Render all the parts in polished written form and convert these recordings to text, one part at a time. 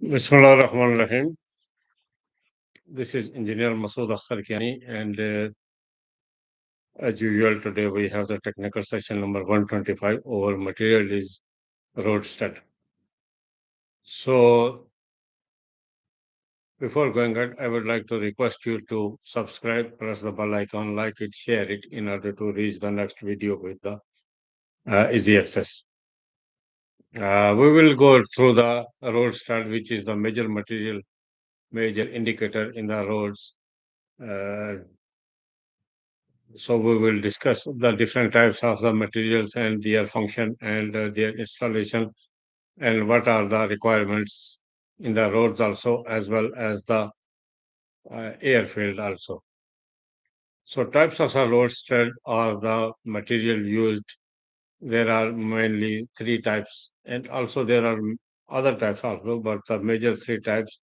Bismillah ar-Rahman ar-Rahim. This is Engineer Masood Akhtar Kiani, and as usual, today we have the technical session number 125. Our material is road stud. So, before going ahead, I would like to request you to subscribe, press the bell icon, like it, share it in order to reach the next video with the easy access. We will go through the road stud, which is the major indicator in the roads. Uh, So we will discuss the different types of the materials and their function and their installation and what are the requirements in the roads also as well as the airfield also. So types of the road stud or the material used. There are mainly three types and also there are other types also, but the major three types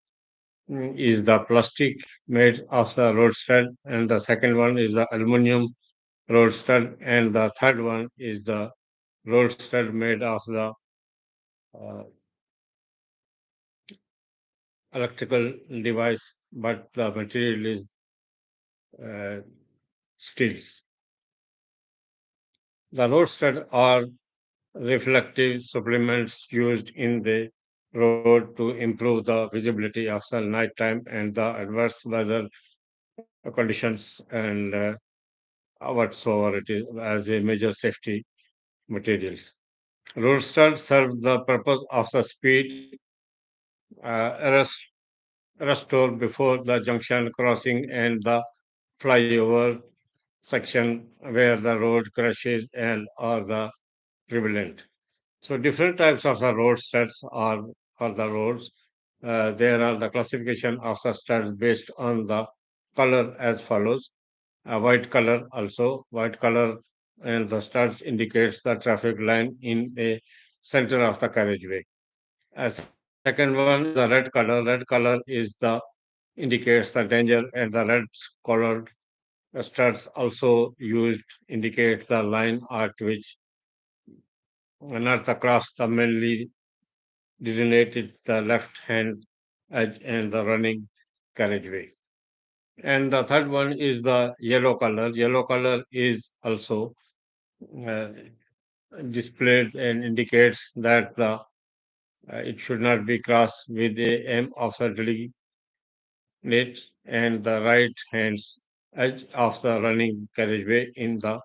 is the plastic made of the road stud, and the second one is the aluminum road stud, and the third one is the road stud made of the uh, electrical device, but the material is uh, steels. The road stud are reflective supplements used in the road to improve the visibility of the night time and the adverse weather conditions and whatsoever it is as a major safety materials. Road studs serve the purpose of the speed arrest restore before the junction crossing and the flyover section where the road crashes and or the prevalent. So different types of the road studs are for the roads. There are the classification of the studs based on the color as follows. White color also white color and the studs indicates the traffic line in a center of the carriageway. Second one is the red color. Red color is the indicates the danger, and the red colored studs also used indicate the line at which not across the mainly designated the left hand edge and the running carriageway. And the third one is the yellow color. Yellow color is also uh, displayed and indicates that it should not be crossed with a M of the delegate and the right hand's edge of the running carriageway in the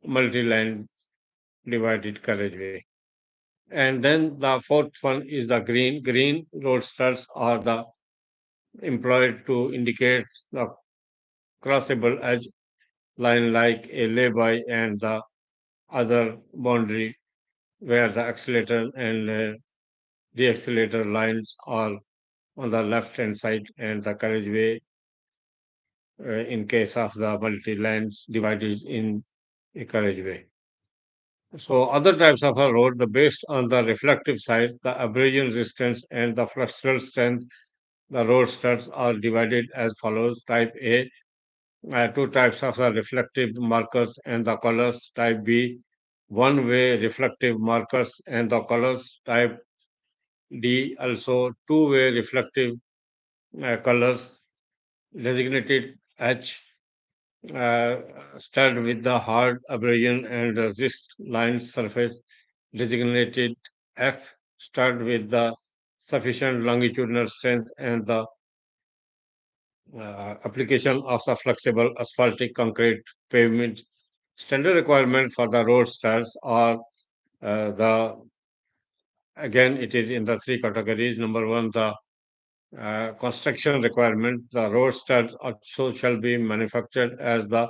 multi-line divided carriageway. And then the fourth one is the green. Green roadsters are the employed to indicate the crossable edge line like a lay-by and the other boundary where the accelerator and the accelerator lines are on the left hand side and the carriageway in case of the multi-lanes divided in a carriageway. So other types of a road, the based on the reflective side, the abrasion resistance and the flexural strength, the road studs are divided as follows. Type A, two types of the reflective markers and the colors. Type B, one-way reflective markers and the colors. Type D, also two-way reflective colors designated H uh, stud with the hard abrasion and resist line surface designated F stud with the sufficient longitudinal strength and the application of the flexible asphaltic concrete pavement. Standard requirement for the road studs are the again it is in the three categories. Number one, the construction requirement. The road studs also shall be manufactured as the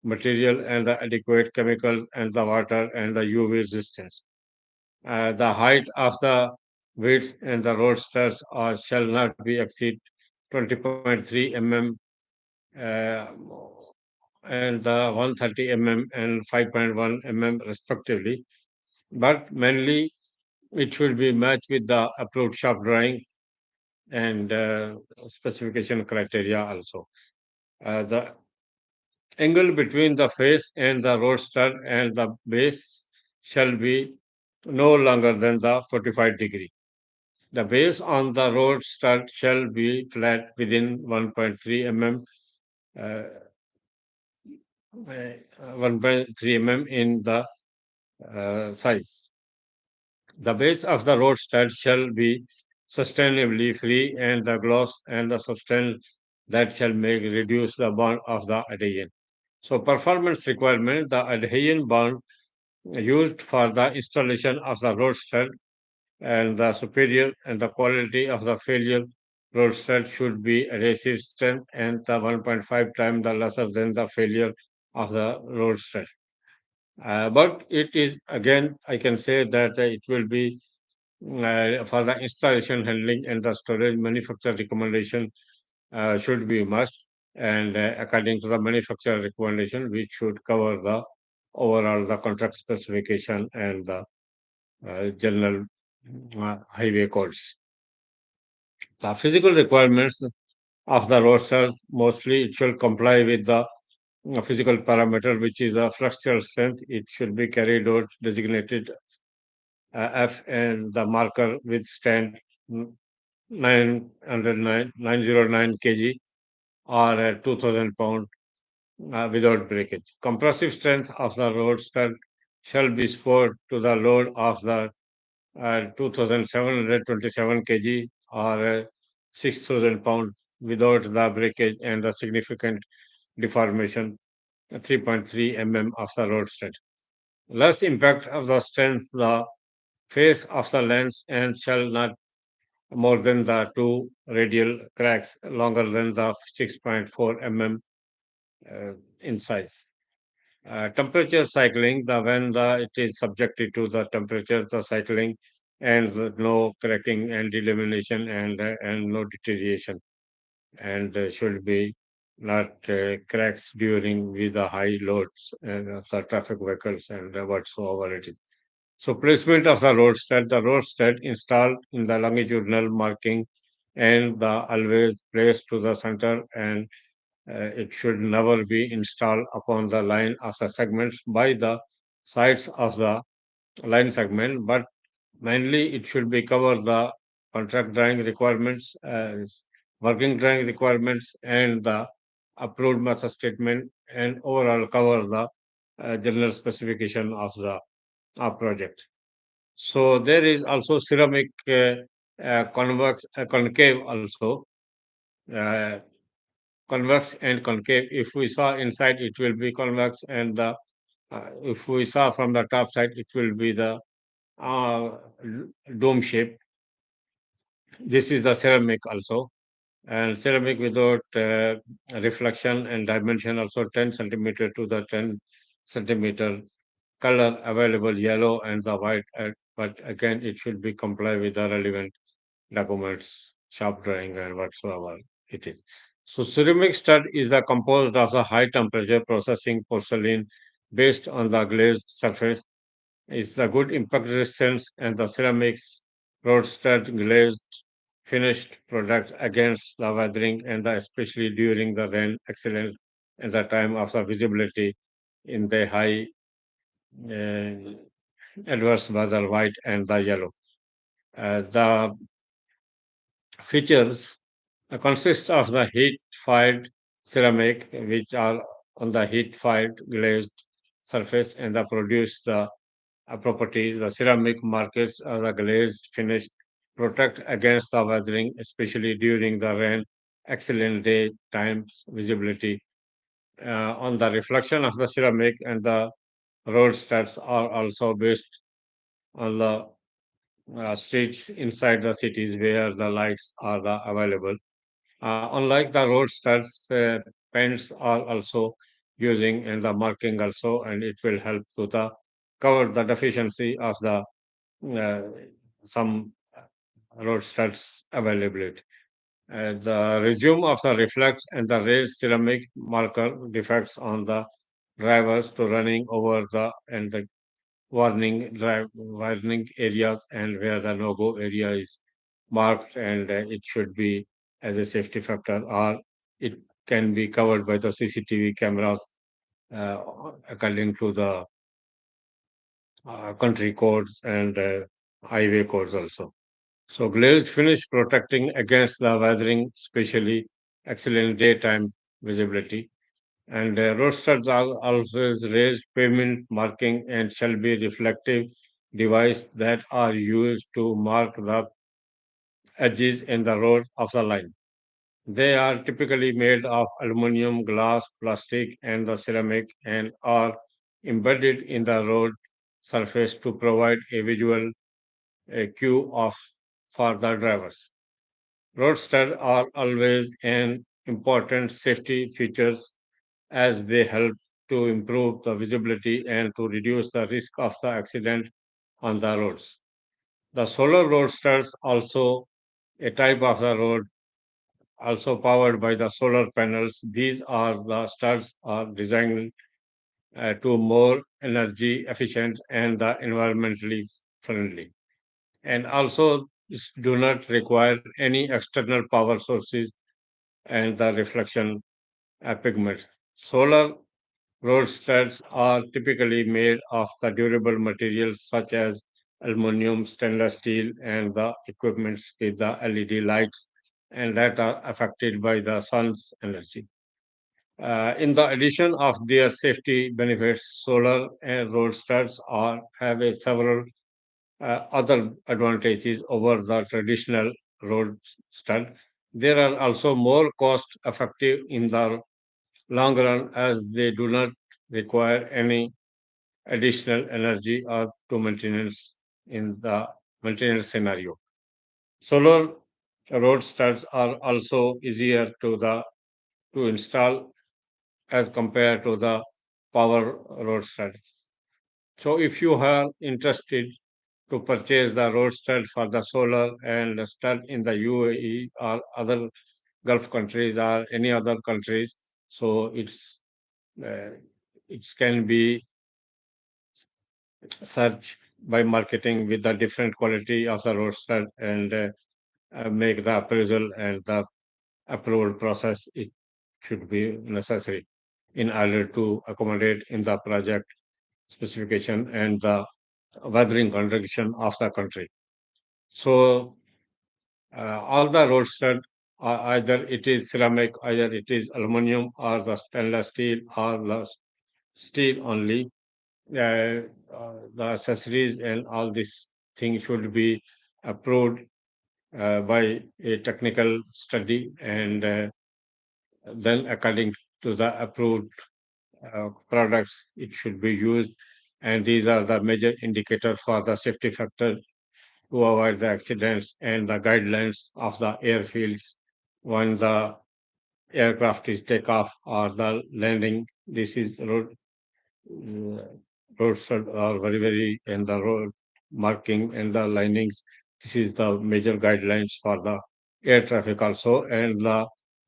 material and the adequate chemical and the water and the UV resistance. The height of the width and the roadsters are shall not be exceed 20.3 mm uh, and the 130 mm and 5.1 mm respectively. But mainly it should be matched with the approved shop drawing and specification criteria also. The angle between the face and the roadster and the base shall be no longer than the 45 degree. The base on the road stud shall be flat within 1.3 mm, uh, 1.3 mm in the size. The base of the road stud shall be sustainably free, and the gloss and the substance that shall make reduce the bond of the adhesion. So, performance requirement: the adhesion bond used for the installation of the road stud and the superior and the quality of the failure road stud should be adhesive strength and the 1.5 times the lesser than the failure of the road stud. But it is again, I can say that it will be for the installation, handling, and the storage. Manufacturer recommendation should be must, and according to the manufacturer recommendation, which should cover the overall the contract specification and the general highway codes. The physical requirements of the roadster mostly it should comply with the physical parameter, which is the structural strength. It should be carried out designated F, and the marker withstand 909 kg or 2000 pound without breakage. Compressive strength of the roadster shall be spurred to the load of the 2727 kg or 6000 pound without the breakage and the significant deformation 3.3 mm of the roadster. Less impact of the strength, the face of the lens and shall not more than the two radial cracks longer than the 6.4 mm in size. Temperature cycling, the when the it is subjected to the temperature, the cycling and no cracking and delamination and no deterioration and should be not cracks during with the high loads and of the traffic vehicles and whatsoever it is. So placement of the road stud installed in the longitudinal marking and the always placed to the center, and it should never be installed upon the line of the segments by the sides of the line segment, but mainly it should be cover the contract drawing requirements, working drawing requirements, and the approved method statement, and overall cover the general specification of the project. So there is also ceramic concave also. Uh, Convex and concave. If we saw inside, it will be convex, and the if we saw from the top side, it will be the uh, dome shape. This is the ceramic also, and ceramic without reflection and dimension also 10 centimeter to the 10 centimeter color available yellow and the white. But again, it should be comply with the relevant documents, shop drawing, and whatsoever it is. So ceramic stud is a composed of a high temperature processing porcelain based on the glazed surface. It's the good impact resistance and the ceramics road stud glazed finished product against the weathering and especially during the rain excellent at the time of the visibility in the high uh, adverse weather white and the yellow. The features consist of the heat-fired ceramic, which are on the heat-fired glazed surface, and the produce the properties. The ceramic markets are the glazed finish, protect against the weathering, especially during the rain, excellent day times visibility. On the reflection of the ceramic and the road studs are also based on the streets inside the cities where the lights are available. Unlike the road studs, paints are also using and the marking also, and it will help to the cover the deficiency of the uh, some road studs availability. The resume of the reflex and the raised ceramic marker defects on the drivers to running over the and the warning areas and where the no-go area is marked, and it should be as a safety factor, or it can be covered by the CCTV cameras uh, according to the country codes and highway codes also. So glazed finish protecting against the weathering, especially excellent daytime visibility. And road studs are always raised pavement marking and shall be reflective device that are used to mark the edges in the road of the line. They are typically made of aluminum, glass, plastic, and the ceramic and are embedded in the road surface to provide a visual cue of for the drivers. Roadsters are always an important safety features as they help to improve the visibility and to reduce the risk of the accident on the roads. The solar roadsters also a type of the road also powered by the solar panels. These are the studs are designed to more energy efficient and the environmentally friendly. And also do not require any external power sources and the reflection pigment. Solar road studs are typically made of the durable materials such as aluminum, stainless steel, and the equipments with the LED lights and that are affected by the sun's energy. In the addition of their safety benefits, solar and road studs are have a several other advantages over the traditional road stud. They are also more cost effective in the long run as they do not require any additional energy or to maintenance in the maintenance scenario. Solar road studs are also easier to install as compared to the power road studs. So if you are interested to purchase the road stud for the solar and stud in the UAE or other Gulf countries or any other countries, so uh, it can be search by marketing with the different quality of the road stud and make the appraisal and the approval process. It should be necessary in order to accommodate in the project specification and the weathering condition of the country. So all the road stud, either it is ceramic, either it is aluminum or the stainless steel or the steel only. The accessories and all these things should be approved by a technical study and then according to the approved products it should be used, and these are the major indicators for the safety factor to avoid the accidents and the guidelines of the airfields when the aircraft is take off or the landing. This is uh, roads are very very and the road marking and the linings. This is the major guidelines for the air traffic also and the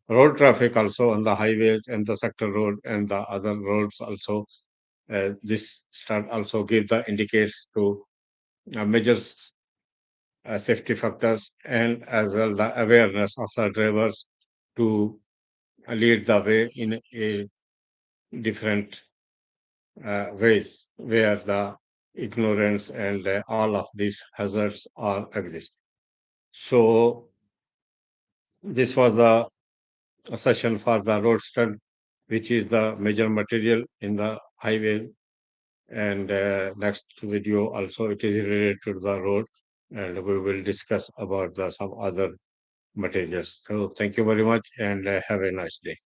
road traffic also on the highways and the sector road and the other roads also. This start also give the indicates to measures safety factors and as well the awareness of the drivers to lead the way in a different ways where the ignorance and all of these hazards are exist. So this was the session for the road stud, which is the major material in the highway. And next video also it is related to the road, and we will discuss about the some other materials. So thank you very much, and have a nice day.